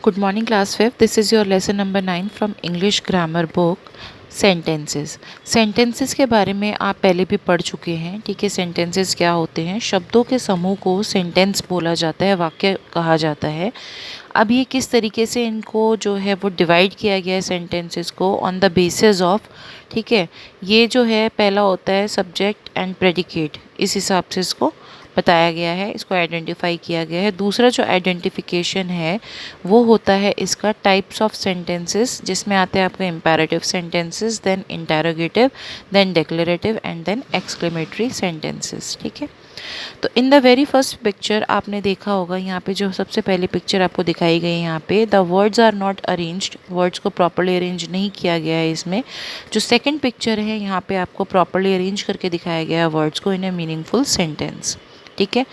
Good morning, class 5th. This is your lesson number 9 from English grammar book sentences. Sentences के बारे में आप पहले भी पढ़ चुके हैं। ठीक है, सेंटेंसेस क्या होते हैं? शब्दों के समूह को सेंटेंस बोला जाता है, वाक्य कहा जाता है। अब ये किस तरीके से इनको जो है वो डिवाइड किया गया है सेंटेंसेस को ऑन द बेसिस ऑफ, ठीक है, ये जो है पहला होता है सब्जेक्ट एंड प्रेडिकेट, इस हिसाब से इसको बताया गया है, इसको आइडेंटिफाई किया गया है। दूसरा जो आइडेंटिफिकेशन है वो होता है इसका टाइप्स ऑफ सेंटेंसेस, जिसमें आते हैं आपके imperative sentences, then interrogative, then declarative and then exclamatory sentences. ठीक है, तो in the very first picture आपने देखा होगा, यहाँ पे जो सबसे पहली पिक्चर आपको दिखाई गई है, यहाँ पे the words are not arranged, words को प्रॉपर्ली अरेंज नहीं किया गया है इसमें। जो सेकंड पिक्चर है यहाँ पे आपको प्रॉपर्ली अरेंज करके दिखाया गया है वर्ड्स को इन ए मीनिंगफुल सेंटेंस। ठीक है,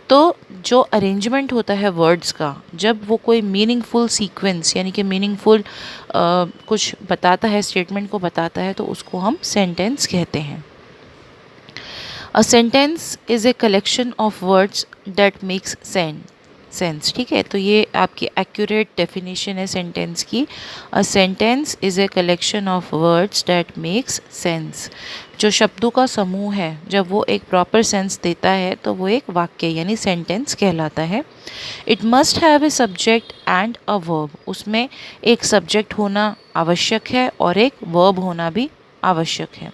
तो जो अरेंजमेंट होता है वर्ड्स का, जब वो कोई मीनिंगफुल सीक्वेंस यानी कि मीनिंगफुल कुछ बताता है, स्टेटमेंट को बताता है, तो उसको हम सेंटेंस कहते हैं। A sentence is a collection of words that makes sense. ठीक है, तो ये आपकी एक्यूरेट डेफिनेशन है सेंटेंस की। A sentence is a collection of words that makes sense. जो शब्दों का समूह है, जब वो एक प्रॉपर सेंस देता है तो वो एक वाक्य यानी सेंटेंस कहलाता है। It must have a subject and a verb. उसमें एक सब्जेक्ट होना आवश्यक है और एक वर्ब होना भी आवश्यक है।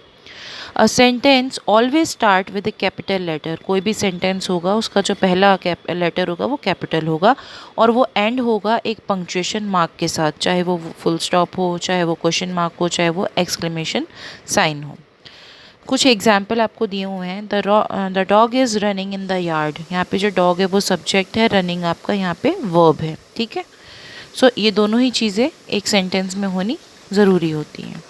A sentence always start with a capital letter. कोई भी सेंटेंस होगा उसका जो पहला लेटर होगा वो कैपिटल होगा और वो एंड होगा एक पंक्चुएशन मार्क के साथ, चाहे वो फुल स्टॉप हो, चाहे वो क्वेश्चन मार्क हो, चाहे वो एक्सक्लेमेशन साइन हो। कुछ एग्जाम्पल आपको दिए हुए हैं। The dog is running in the yard. यहाँ पे जो डॉग है वो सब्जेक्ट है, रनिंग आपका यहाँ पे वर्ब है। ठीक है, सो ये दोनों ही चीज़ें एक सेंटेंस में होनी ज़रूरी होती हैं।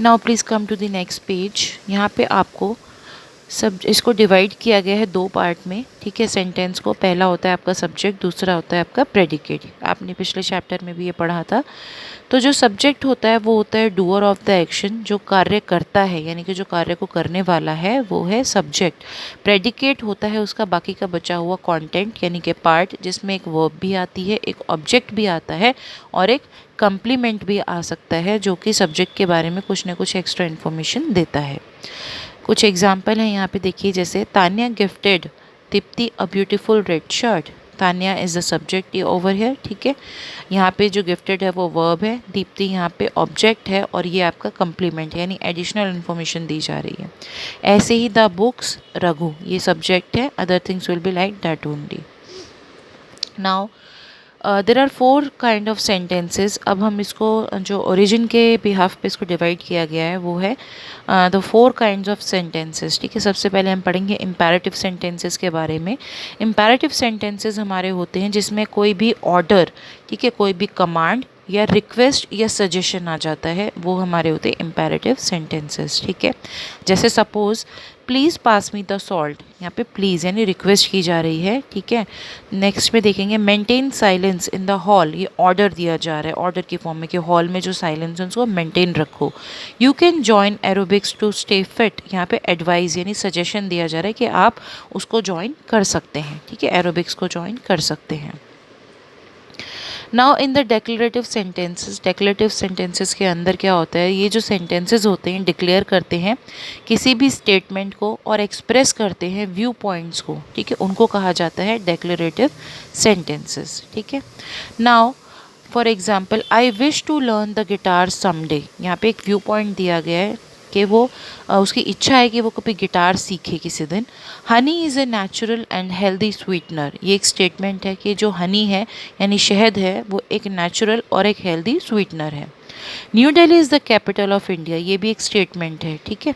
Now please come to the next page. यहाँ पे आपको सब इसको डिवाइड किया गया है दो पार्ट में। ठीक है, सेंटेंस को, पहला होता है आपका सब्जेक्ट, दूसरा होता है आपका प्रेडिकेट। आपने पिछले चैप्टर में भी ये पढ़ा था। तो जो सब्जेक्ट होता है वो होता है डूअर ऑफ द एक्शन, जो कार्य करता है, यानी कि जो कार्य को करने वाला है वो है सब्जेक्ट। प्रेडिकेट होता है उसका बाकी का बचा हुआ कंटेंट यानी कि पार्ट, जिसमें एक वर्ब भी आती है, एक ऑब्जेक्ट भी आता है और एक कंप्लीमेंट भी आ सकता है, जो कि सब्जेक्ट के बारे में कुछ ना कुछ एक्स्ट्रा इन्फॉर्मेशन देता है। कुछ एग्जाम्पल हैं यहाँ पे देखिए, जैसे Tanya gifted Deepti a beautiful red shirt. Tanya is the subject over here. ठीक है, यहाँ पे जो गिफ्टेड है वो वर्ब है, दीप्ति यहाँ पे ऑब्जेक्ट है और ये आपका कंप्लीमेंट यानी एडिशनल इन्फॉर्मेशन दी जा रही है। ऐसे ही द बुक्स रघु, ये सब्जेक्ट है, other things will be like that only. Now there are 4 kind of sentences. अब हम इसको जो ओरिजिन के बिहाफ पे इसको डिवाइड किया गया है वो है द 4 काइंड्स ऑफ सेंटेंसेस। ठीक है, सबसे पहले हम पढ़ेंगे इम्पेरेटिव सेंटेंसेस के बारे में। इम्पेरेटिव सेंटेंसेस हमारे होते हैं जिसमें कोई भी ऑर्डर, ठीक है, कोई भी कमांड या रिक्वेस्ट या सजेशन आ जाता है, वो हमारे होते हैं इम्पेरेटिव सेंटेंसेस। ठीक है, जैसे suppose please pass me the salt, यहाँ पे प्लीज़ यानी रिक्वेस्ट की जा रही है। ठीक है, नेक्स्ट में देखेंगे maintain silence in the hall, ये ऑर्डर दिया जा रहा है ऑर्डर की फॉर्म में कि हॉल में जो साइलेंस है उसको मेंटेन रखो। You can join aerobics to stay fit, यहाँ पे एडवाइस यानी सजेशन दिया जा रहा है कि आप उसको ज्वाइन कर सकते हैं। ठीक है, एरोबिक्स को ज्वाइन कर सकते हैं। Now in the declarative sentences के अंदर क्या होता है, ये जो सेंटेंसेस होते हैं डिक्लेयर करते हैं किसी भी स्टेटमेंट को और एक्सप्रेस करते हैं व्यू पॉइंट्स को। ठीक है, उनको कहा जाता है डेक्लेरेटिव सेंटेंसेस। ठीक है, now for example I wish to learn the guitar someday, यहाँ पे एक व्यू पॉइंट दिया गया है कि वो उसकी इच्छा है कि वो कभी गिटार सीखे किसी दिन। Honey is a natural and healthy sweetener, ये एक स्टेटमेंट है कि जो हनी है यानी शहद है वो एक नेचुरल और एक हेल्दी स्वीटनर है। New Delhi is the capital of India, ये भी एक स्टेटमेंट है। ठीक है,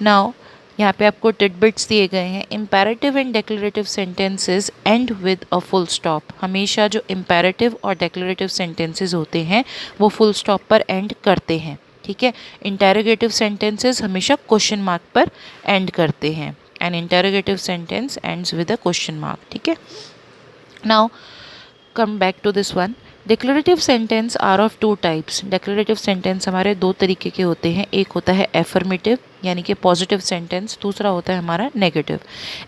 नाउ यहाँ पे आपको टिडबिट्स दिए गए हैं। Imperative and declarative sentences and with a full stop, हमेशा जो इम्पेरेटिव और डेक्लेरेटिव सेंटेंसेस होते हैं वो फुल स्टॉप पर एंड करते हैं। ठीक है, इंटेरोगेटिव सेंटेंसेस हमेशा क्वेश्चन मार्क पर एंड करते हैं। An interrogative sentence ends with a question mark. ठीक है, now come back to this one. Declarative sentence are of two types. Declarative sentence हमारे दो तरीके के होते हैं, एक होता है एफर्मेटिव यानी कि पॉजिटिव सेंटेंस, दूसरा होता है हमारा नेगेटिव।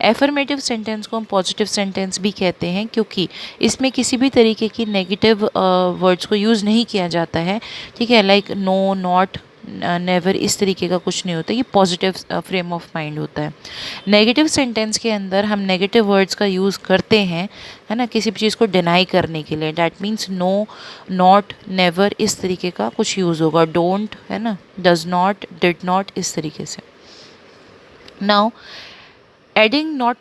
एफर्मेटिव सेंटेंस को हम पॉजिटिव सेंटेंस भी कहते हैं क्योंकि इसमें किसी भी तरीके की नेगेटिव वर्ड्स को यूज़ नहीं किया जाता है, ठीक है, लाइक नो, नॉट, नेवर, इस तरीके का कुछ नहीं होता, ये पॉजिटिव फ्रेम ऑफ माइंड होता है। नेगेटिव सेंटेंस के अंदर हम नेगेटिव वर्ड्स का यूज़ करते हैं, है ना, किसी भी चीज़ को डिनाई करने के लिए। That means no, not, never, इस तरीके का कुछ यूज़ होगा। डोंट, है ना, डज नॉट, डिड नॉट, इस तरीके से। Now adding not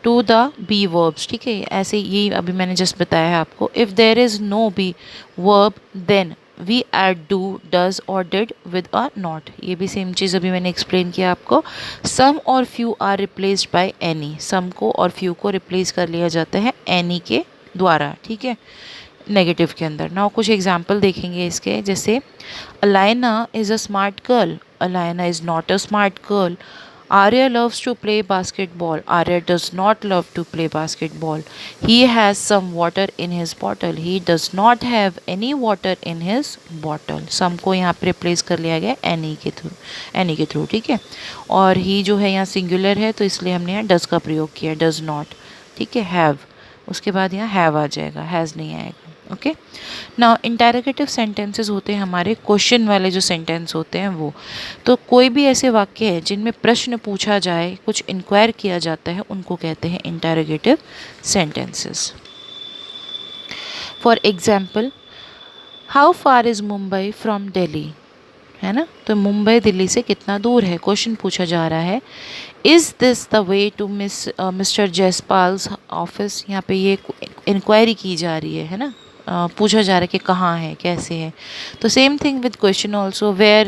to the be verbs, ठीक है, ऐसे ये अभी मैंने जस्ट बताया है आपको। If there is no be verb then we add do, does और डिड विद अ नॉट। ये भी सेम चीज़ अभी मैंने एक्सप्लेन किया आपको। सम और few are replaced by any, some को और फ्यू को रिप्लेस कर लिया जाता है एनी के द्वारा, ठीक है, नेगेटिव के अंदर। नाउ कुछ एग्जाम्पल देखेंगे इसके, जैसे Alaina is a smart girl, Alaina is not a smart girl. Arya loves to play basketball. Arya does not love to play basketball. He has some water in his bottle. He does not have any water in his bottle. Some को यहाँ पे replace कर लिया गया any के through, ठीक है। और he जो है यहाँ सिंगुलर है तो इसलिए हमने यहाँ does का प्रयोग किया, does not, ठीक है। have, उसके बाद यहाँ have आ जाएगा, has नहीं आएगा, ओके। नाउ इंटरोगेटिव सेंटेंसेस होते हैं हमारे क्वेश्चन वाले जो सेंटेंस होते हैं वो। तो कोई भी ऐसे वाक्य है जिनमें प्रश्न पूछा जाए, कुछ इंक्वायर किया जाता है, उनको कहते हैं interrogative sentences. For example, how far is Mumbai from Delhi, है ना, तो मुंबई दिल्ली से कितना दूर है, क्वेश्चन पूछा जा रहा है। Is this the way to mister Jaispal's office, यहाँ पे ये इंक्वायरी की जा रही है ना, पूछा जा रहा है कि कहाँ है, कैसे है। तो same thing with question also, where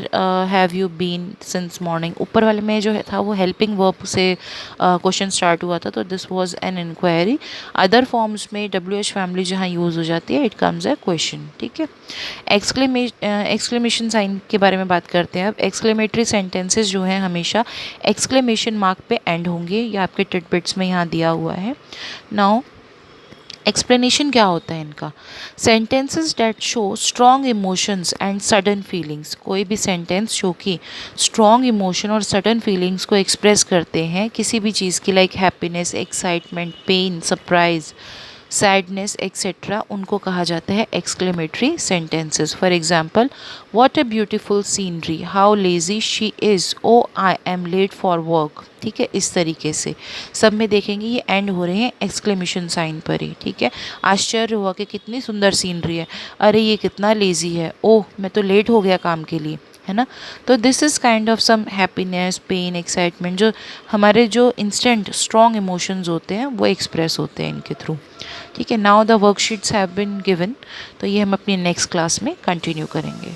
have you been since morning. ऊपर वाले में जो है था वो हेल्पिंग वर्ब से क्वेश्चन स्टार्ट हुआ था, तो this was an inquiry. Other forms में WH फैमिली जहाँ यूज़ हो जाती है, इट कम्स अ क्वेश्चन, ठीक है। एक्सक्लेमेशन साइन के बारे में बात करते हैं अब। एक्सक्लेमेटरी सेंटेंसेस जो हैं हमेशा एक्सक्लेमेशन मार्क पे एंड होंगे, ये आपके टिटबिट्स में यहाँ दिया हुआ है। नाउ एक्सप्लेनेशन क्या होता है इनका, sentences that show strong emotions and sudden feelings. कोई भी सेंटेंस जो कि स्ट्रॉन्ग इमोशन और सडन फीलिंग्स को एक्सप्रेस करते हैं किसी भी चीज़ की, like happiness, excitement, pain, surprise, sadness etcetera, उनको कहा जाता है exclamatory sentences. For example, what a beautiful scenery, how lazy she is, oh I am late for work, ठीक है, इस तरीके से सब में देखेंगे ये एंड हो रहे हैं एक्सक्लेमेशन साइन पर ही, ठीक है। आश्चर्य हुआ कि कितनी सुंदर सीनरी है, अरे ये कितना लेजी है, ओह मैं तो लेट हो गया काम के लिए, है ना। तो this is kind of some happiness, pain, excitement, जो हमारे जो इंस्टेंट स्ट्रॉन्ग इमोशंस होते हैं वो एक्सप्रेस होते हैं इनके थ्रू, ठीक है। Now the worksheets have been given, तो ये हम अपनी नेक्स्ट क्लास में कंटिन्यू करेंगे।